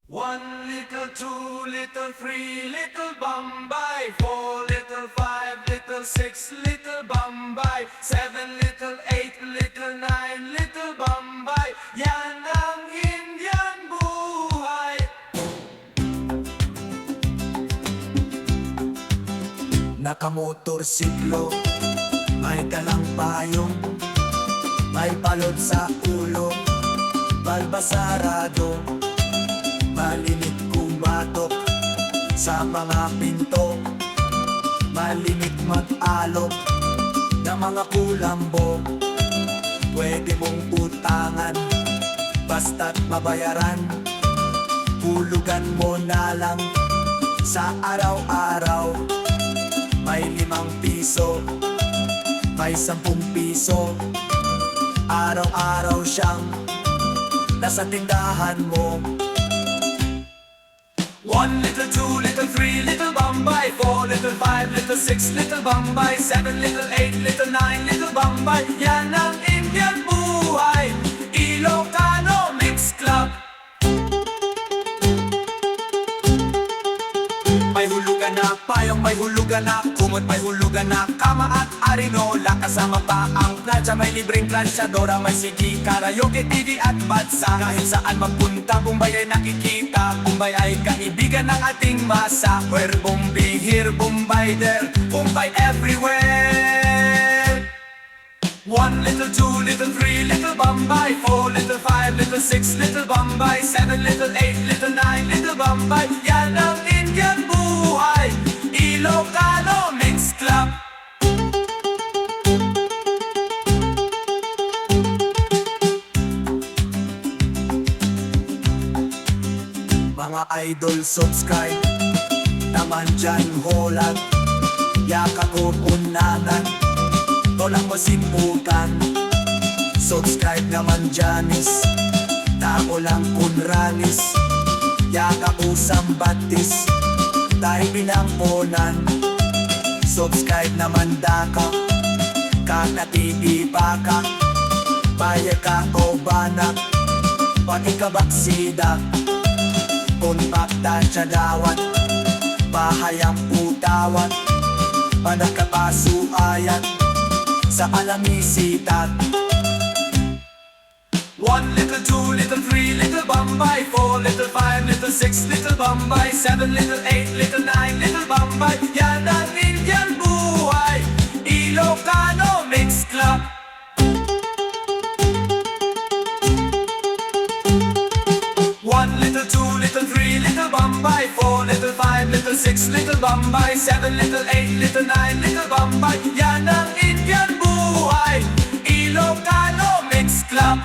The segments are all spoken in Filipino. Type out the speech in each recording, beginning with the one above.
1 little, 2 little, 3 little Bombay, 4 little, 5 little, 6 little Bombay, 7 little, 8 little, 9 little Bombay. Yan ang Indian buhay. Nakamotorsiklo, may dalang payong, may balot sa ulo, balbasarado. Malimit kumatok sa mga pinto, malimit mag-alok ng mga kulambo. Pwede mong utangan, basta't mabayaran. Hulugan mo na lang sa araw-araw. May 5 piso, may 10 piso. Araw-araw siyang nasa tindahan mo. 1 little, 2 little, 3 little Bombay, 4 little, 5 little, 6 little Bombay, 7 little, 8 little, 9 little Bombay. Yan ang Indian buhay, Ilocano Mix Club. May hulugan na payong, may hulugan na kumot, may hulugan na kama at arinola. Kasama pa ang plancha, may libreng planchadora, may CD, karaoke, TV at bansa. Kahit saan magpunta, Bumbay ay nakikita. Bumbay ay kaibigan ng ating masa. Where Bombay here, Bumbay there, Bumbay everywhere. 1 little, 2 little, 3 little Bombay, 4 little, 5 little, 6 little Bombay, 7 little, 8 little, 9 little Bombay. Yan ang Indian buhay, Ilocano Mix Club. Mga idol, subscribe naman dyan, holag. Yaka ko unanan, tolang mo simpukan. Subscribe naman dyanis, tao lang kunranis. Yaka usang batis, dahil binangponan. Subscribe naman daka, kakatipi baka. Bayag ka o banak, pag ikabaksida. Kontakta siya dawat, bahayang putawan. Panagkapasuayan sa alamisitan. 1 little, 2 little, 3 little Bombay, 4 little, 5 little, 6 little Bombay, 7 little, 8 little, 9 little Bombay. Yan ang Indian buhay, Ilocano Mix Club. 1 little, 2 little, 3 little Bombay, 4 little, 5 little, 6 little Bombay, 7 little, 8 little, 9 little Bombay. Yan ang Indian buhay, Ilocano Mix Club.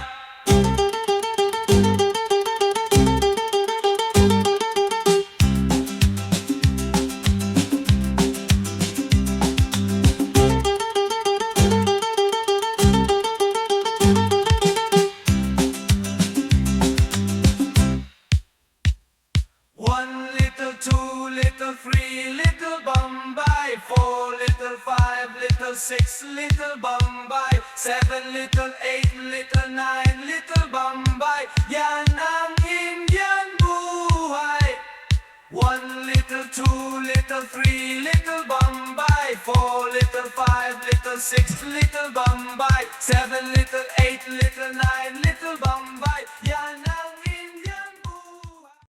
Two little, 3 little Bombay, 4 little, 5 little, 6 little Bombay, 7 little, 8 little, 9 little Bombay. Yan ang Indian buhay. 1 little, 2 little, 3 little Bombay, 4 little, 5 little, 6 little Bombay, 7 little, 8 little, 9 little Bombay.